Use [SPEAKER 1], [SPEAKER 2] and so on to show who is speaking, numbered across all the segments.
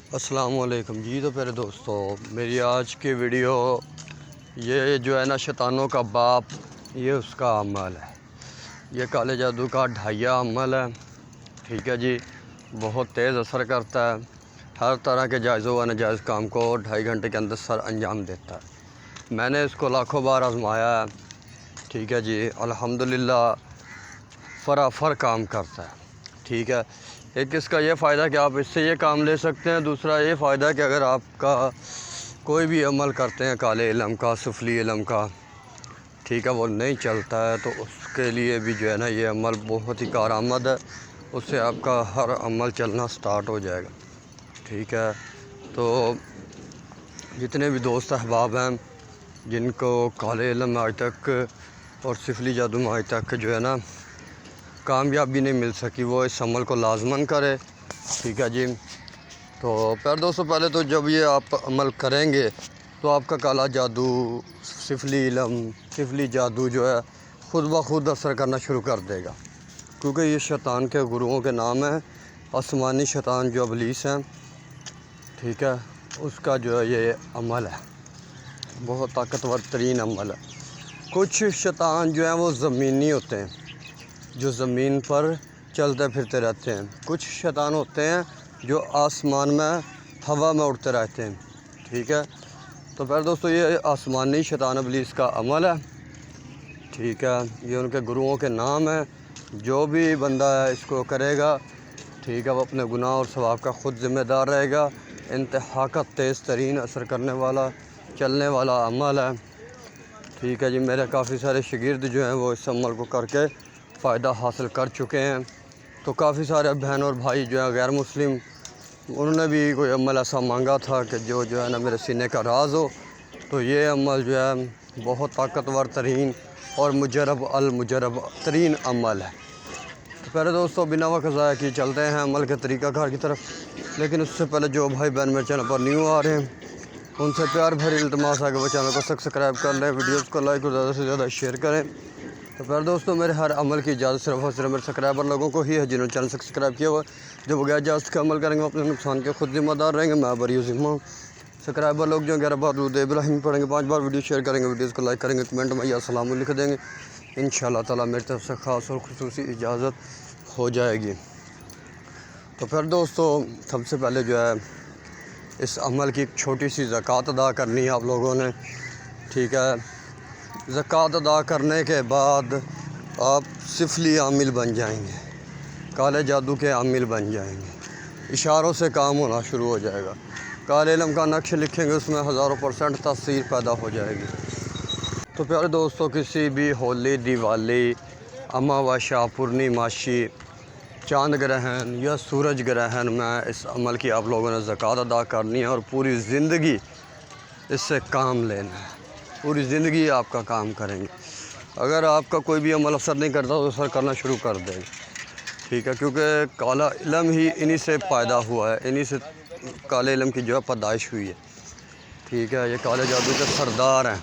[SPEAKER 1] السلام علیکم جی۔ تو پھر دوستو میری آج کی ویڈیو یہ جو ہے نا شیطانوں کا باپ، یہ اس کا عمل ہے۔ یہ کالے جادو کا ڈھائیا عمل ہے، ٹھیک ہے جی۔ بہت تیز اثر کرتا ہے، ہر طرح کے جائز و ناجائز کام کو 2.5 گھنٹے کے اندر سر انجام دیتا ہے۔ میں نے اس کو لاکھوں بار آزمایا ہے، ٹھیک ہے جی۔ الحمدللہ فرافر کام کرتا ہے، ٹھیک ہے۔ ایک اس کا یہ فائدہ کہ آپ اس سے یہ کام لے سکتے ہیں، دوسرا یہ فائدہ کہ اگر آپ کا کوئی بھی عمل کرتے ہیں کالے علم کا، سفلی علم کا، ٹھیک ہے، وہ نہیں چلتا ہے تو اس کے لیے بھی جو ہے نا یہ عمل بہت ہی کارآمد ہے۔ اس سے آپ کا ہر عمل چلنا سٹارٹ ہو جائے گا، ٹھیک ہے۔ تو جتنے بھی دوست احباب ہیں جن کو کالے علم آج تک اور سفلی جادو میں آج تک جو ہے نا کامیابی نہیں مل سکی، وہ اس عمل کو لازماً کرے، ٹھیک ہے جی۔ تو پہلے دوستو، پہلے تو جب یہ آپ عمل کریں گے تو آپ کا کالا جادو، سفلی علم، سفلی جادو جو ہے خود بخود اثر کرنا شروع کر دے گا، کیونکہ یہ شیطان کے گروہوں کے نام ہیں۔ آسمانی شیطان جو ابلیس ہیں، ٹھیک ہے، اس کا جو ہے یہ عمل ہے، بہت طاقتور ترین عمل ہے۔ کچھ شیطان جو ہیں وہ زمینی ہوتے ہیں، جو زمین پر چلتے پھرتے رہتے ہیں۔ کچھ شیطان ہوتے ہیں جو آسمان میں، ہوا میں اڑتے رہتے ہیں، ٹھیک ہے۔ تو پھر دوستو یہ آسمانی شیطان ابلیس کا عمل ہے، ٹھیک ہے۔ یہ ان کے گروہوں کے نام ہیں۔ جو بھی بندہ ہے اس کو کرے گا، ٹھیک ہے، وہ اپنے گناہ اور ثواب کا خود ذمہ دار رہے گا۔ انتہا کا تیز ترین اثر کرنے والا، چلنے والا عمل ہے، ٹھیک ہے جی۔ میرے کافی سارے شاگرد جو ہیں وہ اس عمل کو کر کے فائدہ حاصل کر چکے ہیں۔ تو کافی سارے بہن اور بھائی جو ہیں غیر مسلم، انہوں نے بھی کوئی عمل ایسا مانگا تھا کہ جو ہے نا میرے سینے کا راز ہو۔ تو یہ عمل جو ہے بہت طاقتور ترین اور مجرب المجرب ترین عمل ہے۔ تو پہلے دوستو بنا وقت ضائع کیے چلتے ہیں عمل کے طریقہ کار کی طرف، لیکن اس سے پہلے جو بھائی بہن میرے چینل پر نیو آ رہے ہیں ان سے پیار بھری التماس ہے کہ وہ چینل کو سبسکرائب کر لیں، ویڈیوز کو لائک اور زیادہ سے زیادہ شیئر کریں۔ تو پھر دوستو میرے ہر عمل کی اجازت صرف اور صرف میرے سبسکرائبر لوگوں کو ہی ہے جنہوں نے چینل سبسکرائب کیا ہوا ہے۔ جو بغیر اجازت کے عمل کریں گے وہ اپنے نقصان کے خود ذمہ دار رہیں گے، میں بری ذمہ ہوں۔ سبسکرائبر لوگ جو 11 بار درود ابراہیم پڑھیں گے، 5 بار ویڈیو شیئر کریں گے، ویڈیوز کو لائک کریں گے، کمنٹ میں یا سلام لکھ دیں گے، انشاءاللہ تعالیٰ میری طرف سے خاص اور خصوصی اجازت ہو جائے گی۔ تو پھر دوستو سب سے پہلے جو ہے اس عمل کی ایک چھوٹی سی زکوٰۃ ادا کرنی ہے آپ لوگوں نے، ٹھیک ہے۔ زکوٰۃ ادا کرنے کے بعد آپ سفلی عامل بن جائیں گے، کالے جادو کے عامل بن جائیں گے، اشاروں سے کام ہونا شروع ہو جائے گا۔ کالے علم کا نقش لکھیں گے، اس میں ہزاروں % تاثیر پیدا ہو جائے گی۔ تو پیارے دوستو کسی بھی ہولی، دیوالی، اماواشا، پورنیماشی، چاند گرہن یا سورج گرہن میں اس عمل کی آپ لوگوں نے زکوٰۃ ادا کرنی ہے اور پوری زندگی اس سے کام لینا ہے، پوری زندگی آپ کا کام کریں گے۔ اگر آپ کا کوئی بھی عمل اثر نہیں کرتا تو اثر کرنا شروع کر دیں گے، ٹھیک ہے، کیونکہ کالا علم ہی انہی سے پیدا ہوا ہے، انہی سے کالے علم کی جو ہے پیدائش ہوئی ہے، ٹھیک ہے۔ یہ کالے جادو کے سردار ہیں۔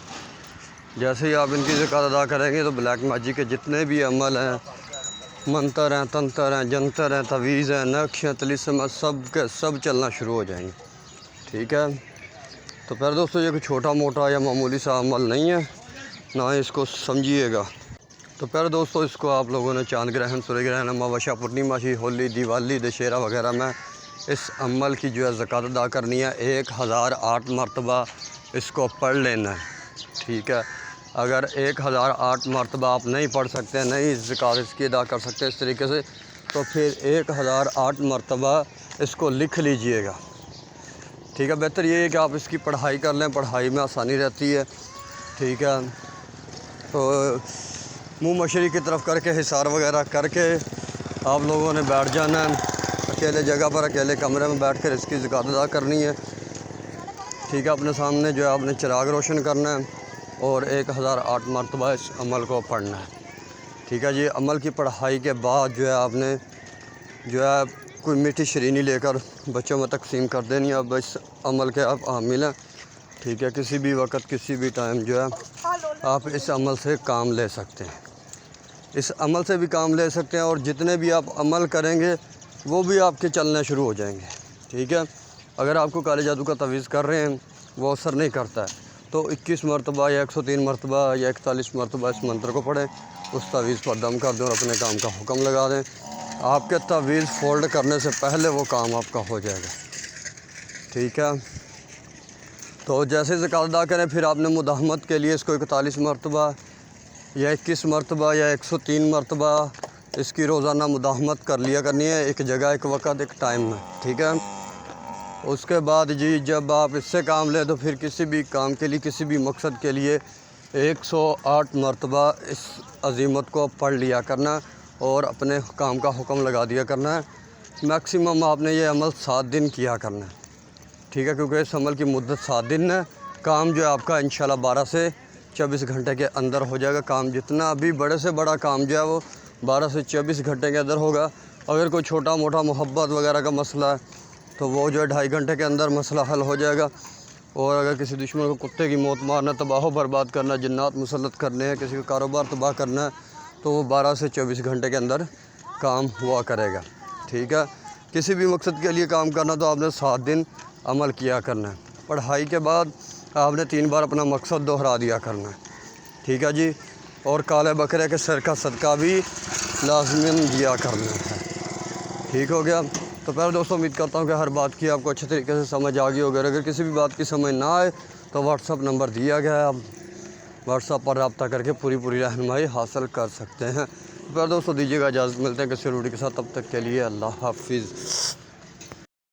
[SPEAKER 1] جیسے ہی آپ ان کی زکوٰۃ ادا کریں گے تو بلیک میجک کے جتنے بھی عمل ہیں، منتر ہیں، تنتر ہیں، جنتر ہیں، تعویذ ہیں، نقش ہیں، طلسم ہیں، سب کے سب چلنا شروع ہو جائیں گے، ٹھیک ہے۔ تو پھر دوستو یہ کوئی چھوٹا موٹا یا معمولی سا عمل نہیں ہے، نہ اس کو سمجھیے گا۔ تو پھر دوستو اس کو آپ لوگوں نے چاند گرہن، سورج گرہن، اماواشا، پورنیماشی، ہولی، دیوالی، دشہرا وغیرہ میں اس عمل کی جو ہے زکوٰۃ ادا کرنی ہے۔ 1008 مرتبہ اس کو پڑھ لینا ہے، ٹھیک ہے۔ اگر 1008 مرتبہ آپ نہیں پڑھ سکتے، نہیں زکوٰۃ اس کی ادا کر سکتے اس طریقے سے، تو پھر 1008 مرتبہ اس کو لکھ لیجئے گا، ٹھیک ہے۔ بہتر یہ ہے کہ آپ اس کی پڑھائی کر لیں، پڑھائی میں آسانی رہتی ہے، ٹھیک ہے۔ تو منہ مشری کی طرف کر کے، حصار وغیرہ کر کے آپ لوگوں نے بیٹھ جانا ہے، اکیلے جگہ پر، اکیلے کمرے میں بیٹھ کر اس کی زکوٰۃ ادا کرنی ہے، ٹھیک ہے۔ اپنے سامنے جو ہے آپ نے چراغ روشن کرنا ہے اور 1008 مرتبہ اس عمل کو پڑھنا ہے، ٹھیک ہے جی۔ عمل کی پڑھائی کے بعد جو ہے آپ نے جو ہے کوئی میٹھی شرینی لے کر بچوں میں تقسیم کر دینی ہے۔ اب اس عمل کے آپ عامل ہیں، ٹھیک ہے۔ کسی بھی وقت، کسی بھی ٹائم جو ہے آپ اس عمل سے کام لے سکتے ہیں، اس عمل سے بھی کام لے سکتے ہیں، اور جتنے بھی آپ عمل کریں گے وہ بھی آپ کے چلنے شروع ہو جائیں گے، ٹھیک ہے۔ اگر آپ کو کالے جادو کا تعویذ کر رہے ہیں وہ اثر نہیں کرتا ہے تو 21 مرتبہ یا 103 مرتبہ یا 41 مرتبہ اس منتر کو پڑھیں، اس تعویذ پر دم کر دیں اور اپنے کام کا حکم لگا دیں۔ آپ کے تعویذ فولڈ کرنے سے پہلے وہ کام آپ کا ہو جائے گا، ٹھیک ہے۔ تو جیسے زکوٰۃ ادا کریں پھر آپ نے مداحمت کے لیے اس کو 41 مرتبہ یا 21 مرتبہ یا 103 مرتبہ اس کی روزانہ مداحمت کر لیا کرنی ہے، ایک جگہ، ایک وقت، ایک ٹائم میں، ٹھیک ہے۔ اس کے بعد جی جب آپ اس سے کام لیں تو پھر کسی بھی کام کے لیے، کسی بھی مقصد کے لیے 108 مرتبہ اس عزیمت کو پڑھ لیا کرنا اور اپنے کام کا حکم لگا دیا کرنا ہے۔ میکسیمم آپ نے یہ عمل 7 دن کیا کرنا ہے، ٹھیک ہے، کیونکہ اس عمل کی مدت 7 دن ہے۔ کام جو ہے آپ کا انشاءاللہ 12 سے 24 گھنٹے کے اندر ہو جائے گا۔ کام جتنا ابھی بڑے سے بڑا کام جو ہے وہ 12 سے 24 گھنٹے کے اندر ہوگا۔ اگر کوئی چھوٹا موٹا محبت وغیرہ کا مسئلہ ہے تو وہ جو ہے 2.5 گھنٹے کے اندر مسئلہ حل ہو جائے گا۔ اور اگر کسی دشمن کو کتے کی موت مارنا، تباہ و برباد کرنا، جنات مسلط کرنے ہیں، کسی کا کاروبار تباہ کرنا ہے تو وہ 12 سے 24 گھنٹے کے اندر کام ہوا کرے گا، ٹھیک ہے۔ کسی بھی مقصد کے لیے کام کرنا تو آپ نے 7 دن عمل کیا کرنا ہے۔ پڑھائی کے بعد آپ نے 3 بار اپنا مقصد دہرا دیا کرنا ہے، ٹھیک ہے جی۔ اور کالے بکرے کے سر کا صدقہ بھی لازماً دیا کرنا ہے، ٹھیک ہو گیا۔ تو پہلے دوستوں امید کرتا ہوں کہ ہر بات کی آپ کو اچھے طریقے سے سمجھ آ گئی ہوگی، اور اگر کسی بھی بات کی سمجھ نہ آئے تو واٹس اپ نمبر دیا گیا ہے، آپ واٹس اپ پر رابطہ کر کے پوری رہنمائی حاصل کر سکتے ہیں۔ پہلے دوستوں دیجیے گا اجازت، ملتے ہیں کسی ویڈیو کے ساتھ، تب تک کے لیے اللہ حافظ۔